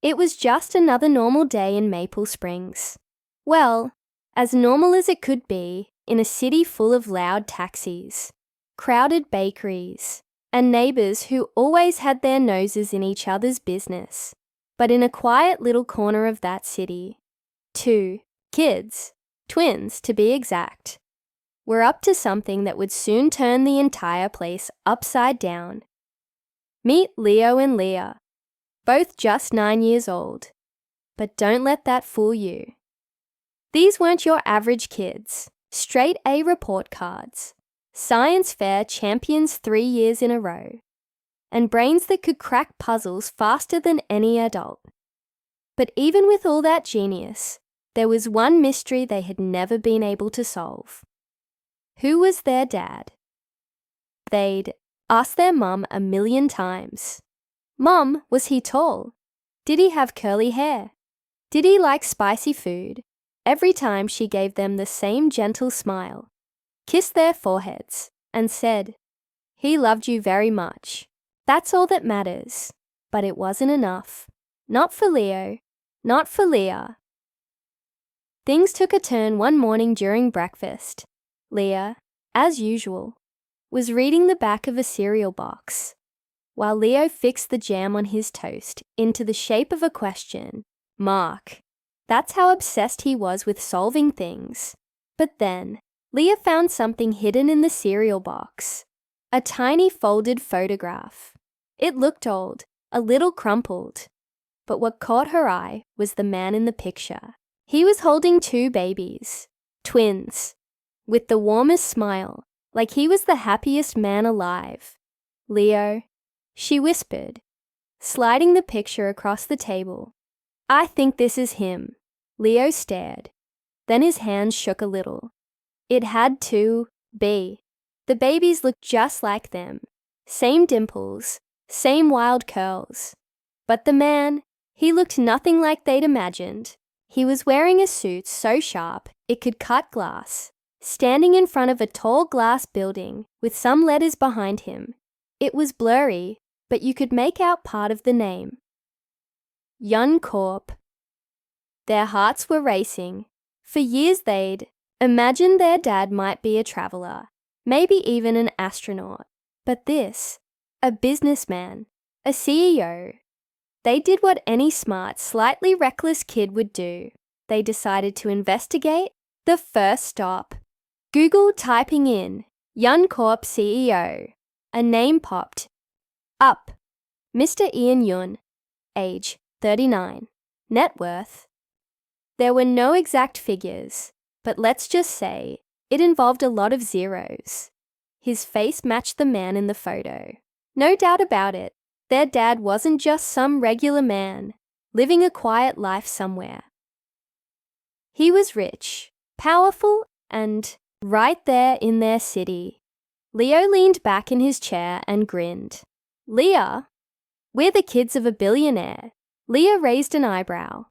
It was just another normal day in Maple Springs. Well, as normal as it could be in a city full of loud taxis, crowded bakeries, and neighbours who always had their noses in each other's business. But in a quiet little corner of that city, 2 kids, twins to be exact, were up to something that would soon turn the entire place upside down. Meet Leo and Leah, both just 9 years old. But don't let that fool you. These weren't your average kids, straight A report cards, science fair champions 3 years in a row, and brains that could crack puzzles faster than any adult. But even with all that genius, there was one mystery they had never been able to solve. Who was their dad? They'd asked their mum a million times. Mum, was he tall? Did he have curly hair? Did he like spicy food? Every time she gave them the same gentle smile, kissed their foreheads, and said, "He loved you very much. That's all that matters." But it wasn't enough. Not for Leo, not for Leah. Things took a turn one morning during breakfast. Leah, as usual, was reading the back of a cereal box, while Leo fixed the jam on his toast into the shape of a question mark. That's how obsessed he was with solving things. But then, Leah found something hidden in the cereal box. A tiny folded photograph. It looked old, a little crumpled. But what caught her eye was the man in the picture. He was holding 2 babies, twins, with the warmest smile, like he was the happiest man alive. "Leo," she whispered, sliding the picture across the table. "I think this is him." Leo stared. Then his hands shook a little. It had to be. The babies looked just like them. Same dimples, same wild curls. But the man, he looked nothing like they'd imagined. He was wearing a suit so sharp it could cut glass, standing in front of a tall glass building with some letters behind him. It was blurry, but you could make out part of the name. Yun Corp. Their hearts were racing. For years they'd imagined their dad might be a traveler, maybe even an astronaut. But this, a businessman, a CEO. They did what any smart, slightly reckless kid would do. They decided to investigate the first stop. Google typing in Yun Corp CEO. A name popped up. Mr. Ian Yun, age 39, net worth. There were no exact figures, but let's just say it involved a lot of zeros. His face matched the man in the photo. No doubt about it, their dad wasn't just some regular man, living a quiet life somewhere. He was rich, powerful, and right there in their city. Leo leaned back in his chair and grinned. "Leah? We're the kids of a billionaire." Leah raised an eyebrow.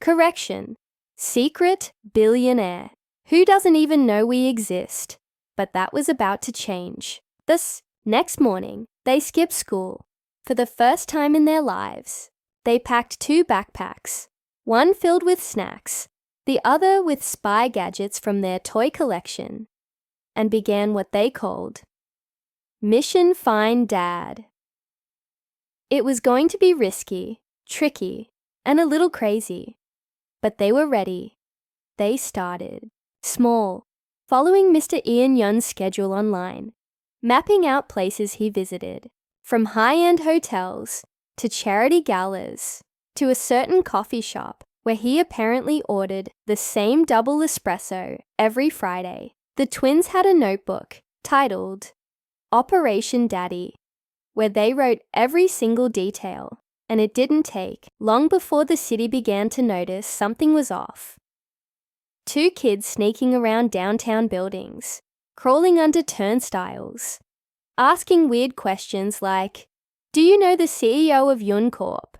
"Correction. Secret billionaire. Who doesn't even know we exist?" But that was about to change. This next morning, they skipped school. For the first time in their lives, they packed 2 backpacks, one filled with snacks, the other with spy gadgets from their toy collection, and began what they called Mission Find Dad. It was going to be risky, tricky, and a little crazy. But they were ready. They started small, following Mr. Ian Yun's schedule online, mapping out places he visited, from high-end hotels to charity galas to a certain coffee shop where he apparently ordered the same double espresso every Friday. The twins had a notebook titled Operation Daddy, where they wrote every single detail. And it didn't take long before the city began to notice something was off. 2 kids sneaking around downtown buildings, crawling under turnstiles, asking weird questions like, "Do you know the CEO of Yun Corp?"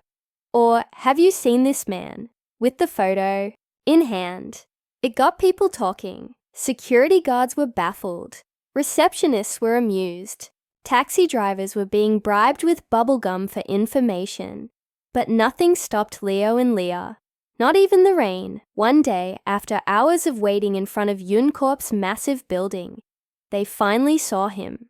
Or, "Have you seen this man?" With the photo in hand. It got people talking. Security guards were baffled. Receptionists were amused. Taxi drivers were being bribed with bubblegum for information. But nothing stopped Leo and Leah. Not even the rain. One day, after hours of waiting in front of Yuncorp's massive building, they finally saw him.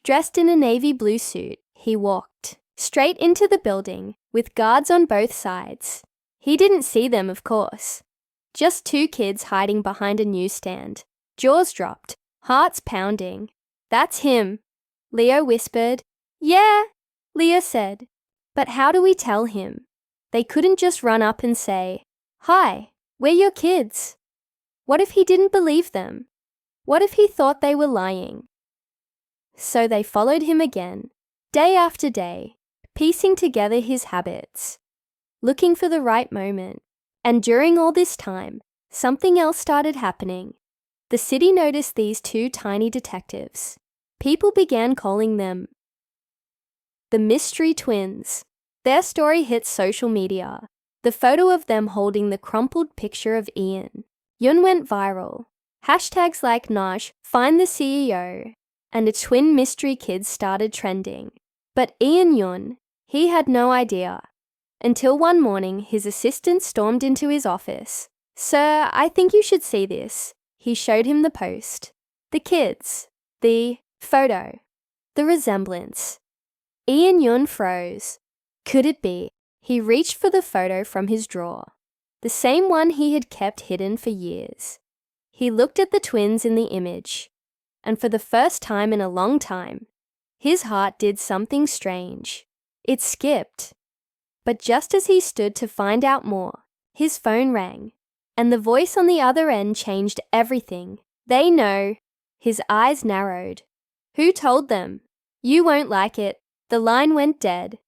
Dressed in a navy blue suit, he walked straight into the building, with guards on both sides. He didn't see them, of course. Just two kids hiding behind a newsstand, jaws dropped, hearts pounding. "That's him," Leo whispered. "Yeah," Leah said. "But how do we tell him?" They couldn't just run up and say, "Hi, we're your kids." What if he didn't believe them? What if he thought they were lying? So they followed him again, day after day, piecing together his habits, looking for the right moment. And during all this time, something else started happening. The city noticed these two tiny detectives. People began calling them the Mystery Twins. Their story hit social media. The photo of them holding the crumpled picture of Ian Yun went viral. Hashtags like Nosh, find the CEO, and the twin mystery kids started trending. But Ian Yun, he had no idea. Until one morning, his assistant stormed into his office. "Sir, I think you should see this." He showed him the post. The kids. The photo. The resemblance. Ian Yun froze. Could it be? He reached for the photo from his drawer, the same one he had kept hidden for years. He looked at the twins in the image, and for the first time in a long time, his heart did something strange. It skipped. But just as he stood to find out more, his phone rang, and the voice on the other end changed everything. "They know." His eyes narrowed. "Who told them?" "You won't like it." The line went dead.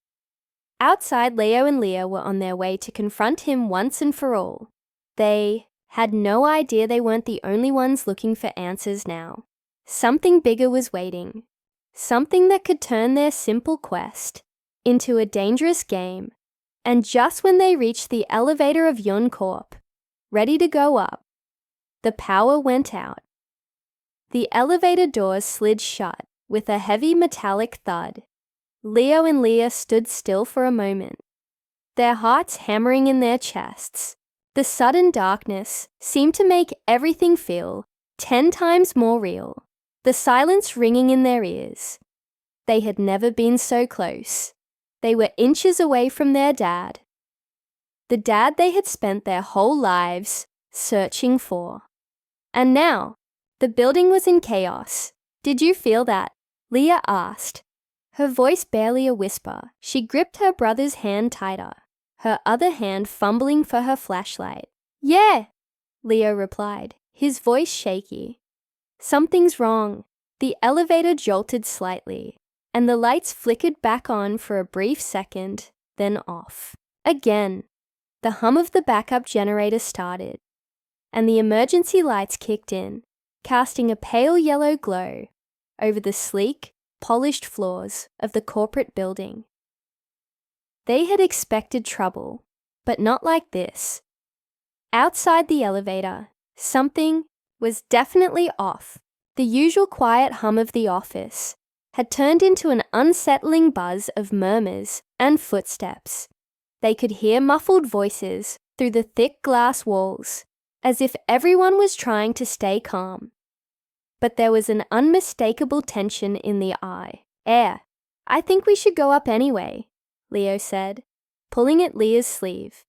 Outside, Leo and Leah were on their way to confront him once and for all. They had no idea they weren't the only ones looking for answers now. Something bigger was waiting. Something that could turn their simple quest into a dangerous game. And just when they reached the elevator of Yuncorp, ready to go up, the power went out. The elevator doors slid shut with a heavy metallic thud. Leo and Leah stood still for a moment, their hearts hammering in their chests. The sudden darkness seemed to make everything feel 10 times more real, the silence ringing in their ears. They had never been so close. They were inches away from their dad. The dad they had spent their whole lives searching for. And now, the building was in chaos. "Did you feel that?" Leah asked, her voice barely a whisper. She gripped her brother's hand tighter, her other hand fumbling for her flashlight. "Yeah," Leo replied, his voice shaky. "Something's wrong." The elevator jolted slightly, and the lights flickered back on for a brief second, then off. Again, the hum of the backup generator started, and the emergency lights kicked in, casting a pale yellow glow over the sleek, polished floors of the corporate building. They had expected trouble, but not like this. Outside the elevator, something was definitely off. The usual quiet hum of the office had turned into an unsettling buzz of murmurs and footsteps. They could hear muffled voices through the thick glass walls, as if everyone was trying to stay calm. But there was an unmistakable tension in the air. "I think we should go up anyway," Leo said, pulling at Leah's sleeve.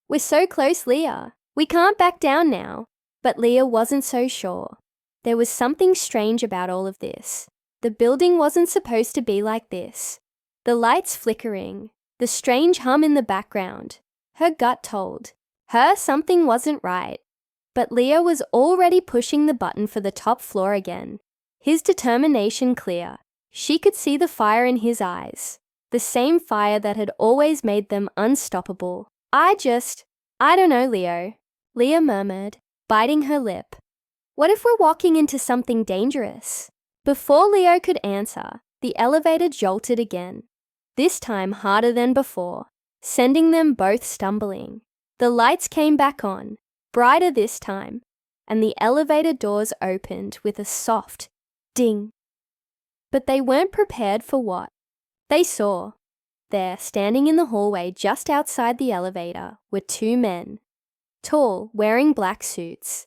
"We're so close, Leah. We can't back down now." But Leah wasn't so sure. There was something strange about all of this. The building wasn't supposed to be like this. The lights flickering, the strange hum in the background. Her gut told her something wasn't right. But Leo was already pushing the button for the top floor again, his determination clear. She could see the fire in his eyes, the same fire that had always made them unstoppable. I don't know, Leo," Leah murmured, biting her lip. "What if we're walking into something dangerous?" Before Leo could answer, the elevator jolted again, this time harder than before, sending them both stumbling. The lights came back on, brighter this time, and the elevator doors opened with a soft ding. But they weren't prepared for what they saw. There, standing in the hallway just outside the elevator, were two men. Tall, wearing black suits,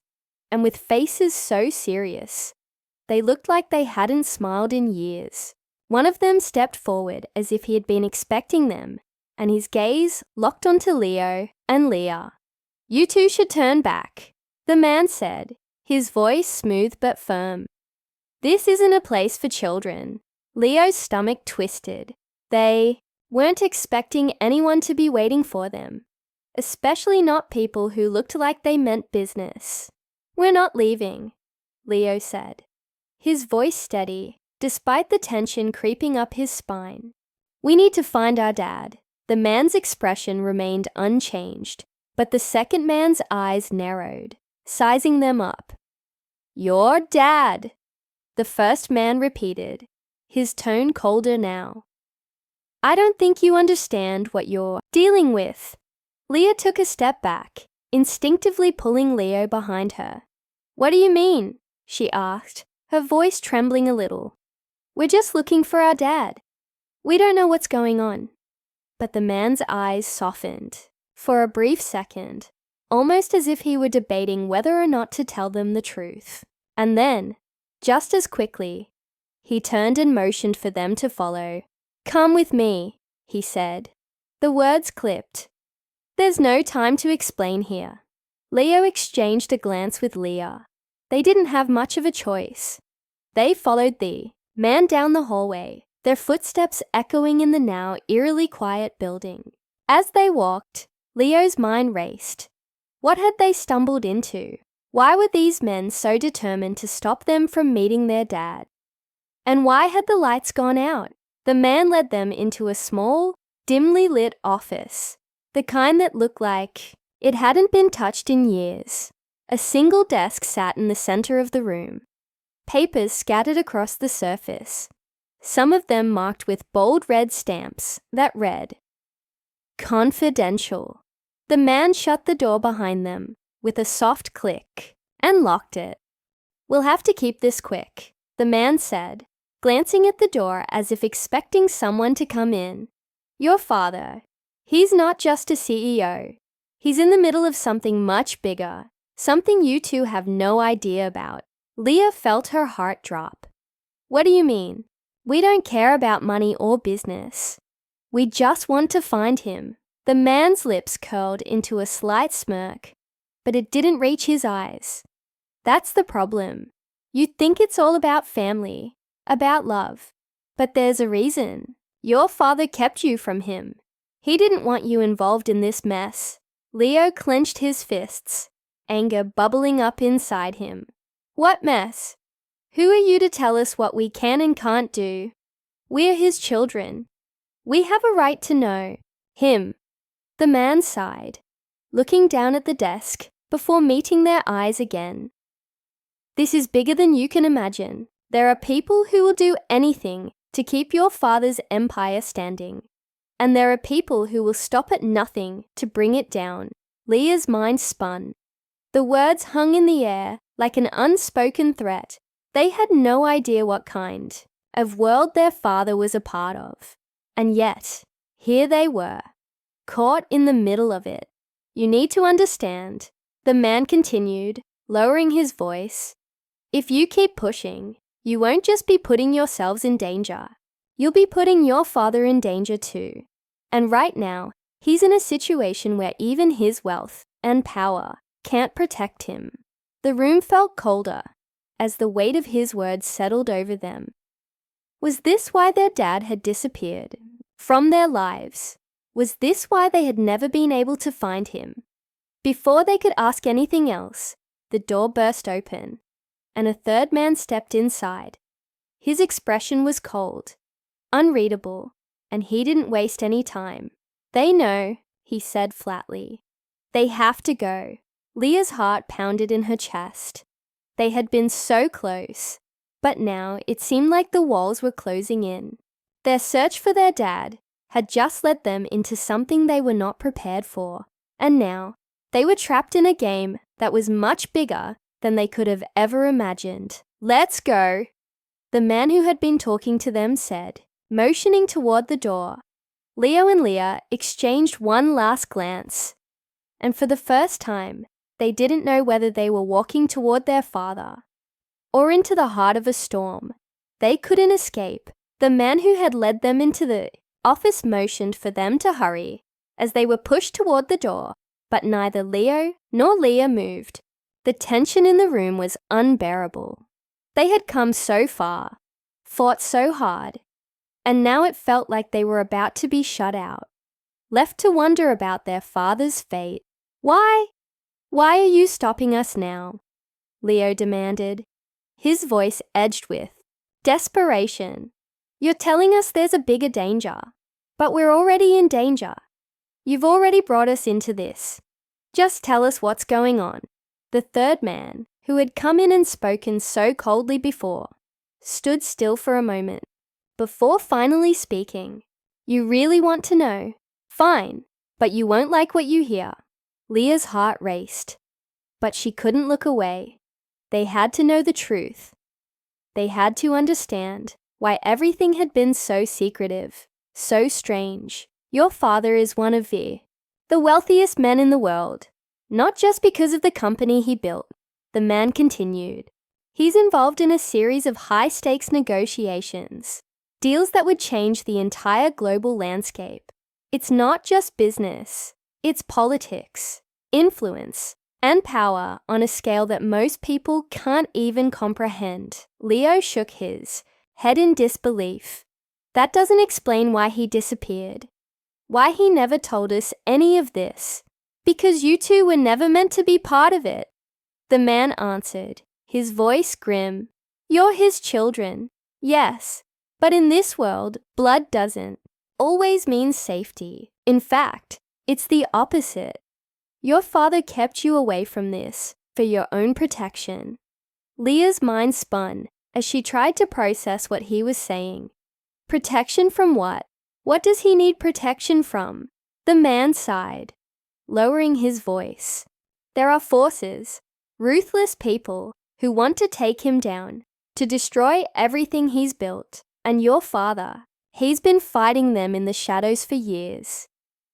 and with faces so serious. They looked like they hadn't smiled in years. One of them stepped forward as if he had been expecting them, and his gaze locked onto Leo and Leah. "You two should turn back," the man said, his voice smooth but firm. "This isn't a place for children." Leo's stomach twisted. They weren't expecting anyone to be waiting for them, especially not people who looked like they meant business. "We're not leaving," Leo said, his voice steady, despite the tension creeping up his spine. "We need to find our dad." The man's expression remained unchanged, but the second man's eyes narrowed, sizing them up. "Your dad," the first man repeated, his tone colder now. "I don't think you understand what you're dealing with." Leah took a step back, instinctively pulling Leo behind her. "What do you mean?" she asked, her voice trembling a little. "We're just looking for our dad. We don't know what's going on." But the man's eyes softened, for a brief second, almost as if he were debating whether or not to tell them the truth. And then, just as quickly, he turned and motioned for them to follow. "Come with me," he said. The words clipped. "There's no time to explain here." Leo exchanged a glance with Leah. They didn't have much of a choice. They followed the man down the hallway, their footsteps echoing in the now eerily quiet building. As they walked, Leo's mind raced. What had they stumbled into? Why were these men so determined to stop them from meeting their dad? And why had the lights gone out? The man led them into a small, dimly lit office, the kind that looked like it hadn't been touched in years. A single desk sat in the center of the room, papers scattered across the surface, some of them marked with bold red stamps that read, "Confidential." The man shut the door behind them with a soft click and locked it. "We'll have to keep this quick," the man said, glancing at the door as if expecting someone to come in. "Your father, he's not just a CEO. He's in the middle of something much bigger, something you two have no idea about." Leah felt her heart drop. "What do you mean?" "We don't care about money or business. We just want to find him." The man's lips curled into a slight smirk, but it didn't reach his eyes. "That's the problem. You think it's all about family, about love. But there's a reason. Your father kept you from him. He didn't want you involved in this mess." Leo clenched his fists, anger bubbling up inside him. "What mess? Who are you to tell us what we can and can't do? We're his children. We have a right to know him." The man sighed, looking down at the desk before meeting their eyes again. "This is bigger than you can imagine. There are people who will do anything to keep your father's empire standing. And there are people who will stop at nothing to bring it down." Leah's mind spun. The words hung in the air like an unspoken threat. They had no idea what kind of world their father was a part of. And yet, here they were, caught in the middle of it. "You need to understand," the man continued, lowering his voice. "If you keep pushing, you won't just be putting yourselves in danger. You'll be putting your father in danger too. And right now, he's in a situation where even his wealth and power can't protect him." The room felt colder as the weight of his words settled over them. Was this why their dad had disappeared from their lives? Was this why they had never been able to find him? Before they could ask anything else, the door burst open, and a third man stepped inside. His expression was cold, unreadable, and he didn't waste any time. "They know," he said flatly. "They have to go." Leah's heart pounded in her chest. They had been so close, but now it seemed like the walls were closing in. Their search for their dad had just led them into something they were not prepared for, and now they were trapped in a game that was much bigger than they could have ever imagined. "Let's go," the man who had been talking to them said, motioning toward the door. Leo and Leah exchanged one last glance, and for the first time, they didn't know whether they were walking toward their father or into the heart of a storm. They couldn't escape. The man who had led them into the office motioned for them to hurry as they were pushed toward the door, but neither Leo nor Leah moved. The tension in the room was unbearable. They had come so far, fought so hard, and now it felt like they were about to be shut out, left to wonder about their father's fate. Why are you stopping us now? Leo demanded, his voice edged with desperation. You're telling us there's a bigger danger, but we're already in danger. You've already brought us into this. Just tell us what's going on. The third man, who had come in and spoken so coldly before, stood still for a moment before finally speaking. You really want to know? Fine, but you won't like what you hear. Leah's heart raced, but she couldn't look away. They had to know the truth. They had to understand why everything had been so secretive, so strange. Your father is one of the wealthiest men in the world, not just because of the company he built, the man continued. He's involved in a series of high-stakes negotiations, deals that would change the entire global landscape. It's not just business, it's politics, influence, and power on a scale that most people can't even comprehend. Leo shook his head in disbelief. That doesn't explain why he disappeared. Why he never told us any of this. Because you two were never meant to be part of it. The man answered, his voice grim. You're his children. Yes, but in this world, blood doesn't always mean safety. In fact, it's the opposite. Your father kept you away from this for your own protection. Leah's mind spun as she tried to process what he was saying. Protection from what? What does he need protection from? The man sighed, lowering his voice. There are forces, ruthless people, who want to take him down, to destroy everything he's built. And your father, he's been fighting them in the shadows for years,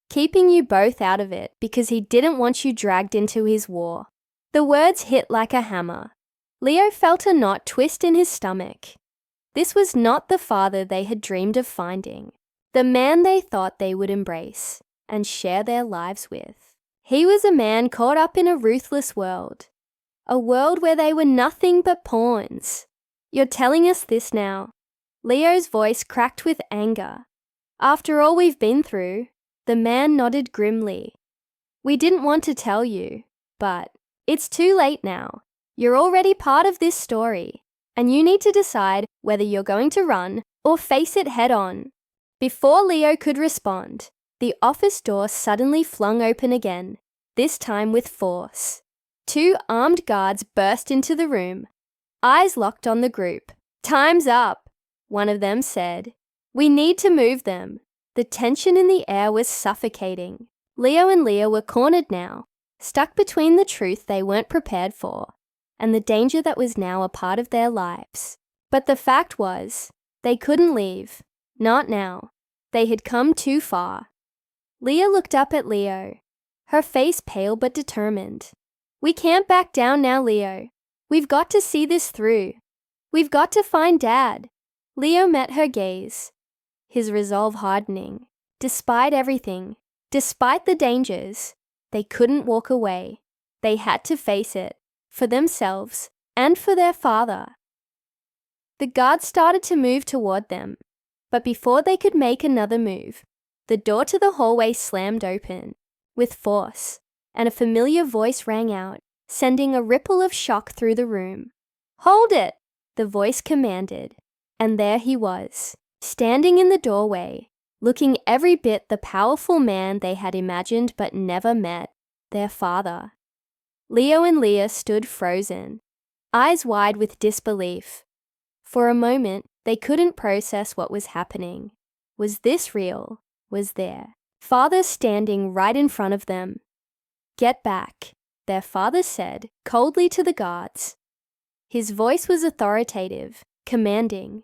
keeping you both out of it because he didn't want you dragged into his war. The words hit like a hammer. Leo felt a knot twist in his stomach. This was not the father they had dreamed of finding, the man they thought they would embrace and share their lives with. He was a man caught up in a ruthless world, a world where they were nothing but pawns. You're telling us this now? Leo's voice cracked with anger. After all we've been through, the man nodded grimly. We didn't want to tell you, but it's too late now. You're already part of this story, and you need to decide whether you're going to run or face it head on. Before Leo could respond, the office door suddenly flung open again, this time with force. 2 armed guards burst into the room, eyes locked on the group. Time's up, one of them said. We need to move them. The tension in the air was suffocating. Leo and Leah were cornered now, stuck between the truth they weren't prepared for and the danger that was now a part of their lives. But the fact was, they couldn't leave. Not now. They had come too far. Leah looked up at Leo, her face pale but determined. We can't back down now, Leo. We've got to see this through. We've got to find Dad. Leo met her gaze, his resolve hardening. Despite everything, despite the dangers, they couldn't walk away. They had to face it, for themselves and for their father. The guards started to move toward them, but before they could make another move, the door to the hallway slammed open with force, and a familiar voice rang out, sending a ripple of shock through the room. Hold it! The voice commanded, and there he was, standing in the doorway, looking every bit the powerful man they had imagined but never met, their father. Leo and Leah stood frozen, eyes wide with disbelief. For a moment, they couldn't process what was happening. Was this real? Was their father standing right in front of them? Get back, their father said coldly to the guards. His voice was authoritative, commanding,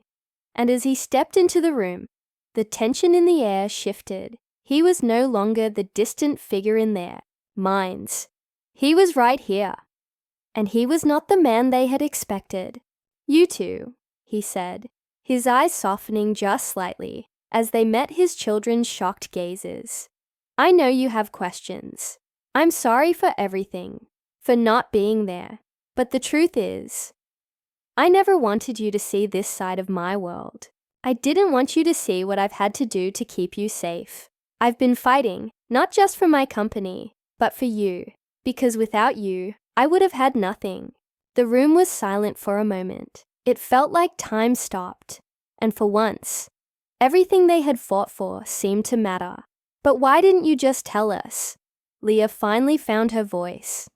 and as he stepped into the room, The tension in the air shifted. He was no longer the distant figure in their minds. He was right here. And he was not the man they had expected. "You two," he said, his eyes softening just slightly as they met his children's shocked gazes. "I know you have questions. I'm sorry for everything, for not being there. But the truth is, I never wanted you to see this side of my world. I didn't want you to see what I've had to do to keep you safe. I've been fighting, not just for my company, but for you, because without you, I would have had nothing." The room was silent for a moment. It felt like time stopped, and for once, everything they had fought for seemed to matter. "But why didn't you just tell us?" Leah finally found her voice.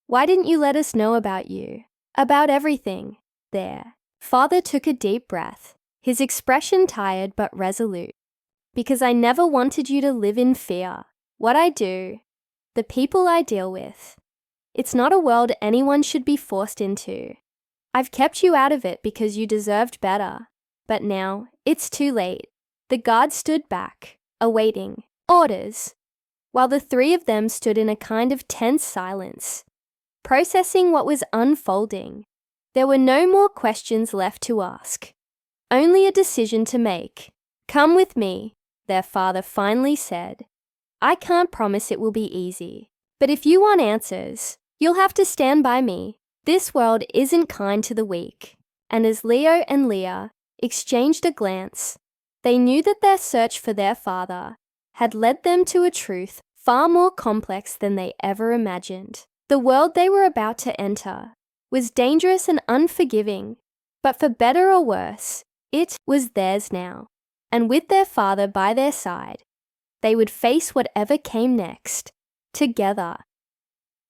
"Why didn't you let us know about you? About everything?" There. Father took a deep breath, his expression tired but resolute. "Because I never wanted you to live in fear. What I do, the people I deal with, it's not a world anyone should be forced into. I've kept you out of it because you deserved better. But now, it's too late." The guards stood back, awaiting orders, while the three of them stood in a kind of tense silence, processing what was unfolding. There were no more questions left to ask, only a decision to make. "Come with me," their father finally said. "I can't promise it will be easy, but if you want answers, you'll have to stand by me. This world isn't kind to the weak." And as Leo and Leah exchanged a glance, they knew that their search for their father had led them to a truth far more complex than they ever imagined. The world they were about to enter was dangerous and unforgiving, but for better or worse, it was theirs now. And with their father by their side, they would face whatever came next, together.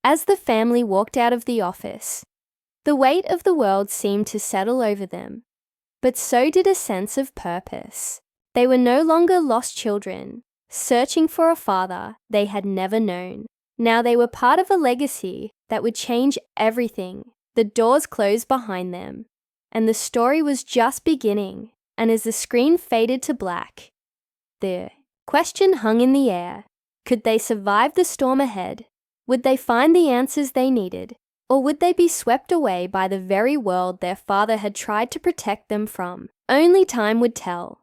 As the family walked out of the office, the weight of the world seemed to settle over them, but so did a sense of purpose. They were no longer lost children, searching for a father they had never known. Now they were part of a legacy that would change everything. The doors closed behind them, and the story was just beginning. And as the screen faded to black, the question hung in the air. Could they survive the storm ahead? Would they find the answers they needed? Or would they be swept away by the very world their father had tried to protect them from? Only time would tell.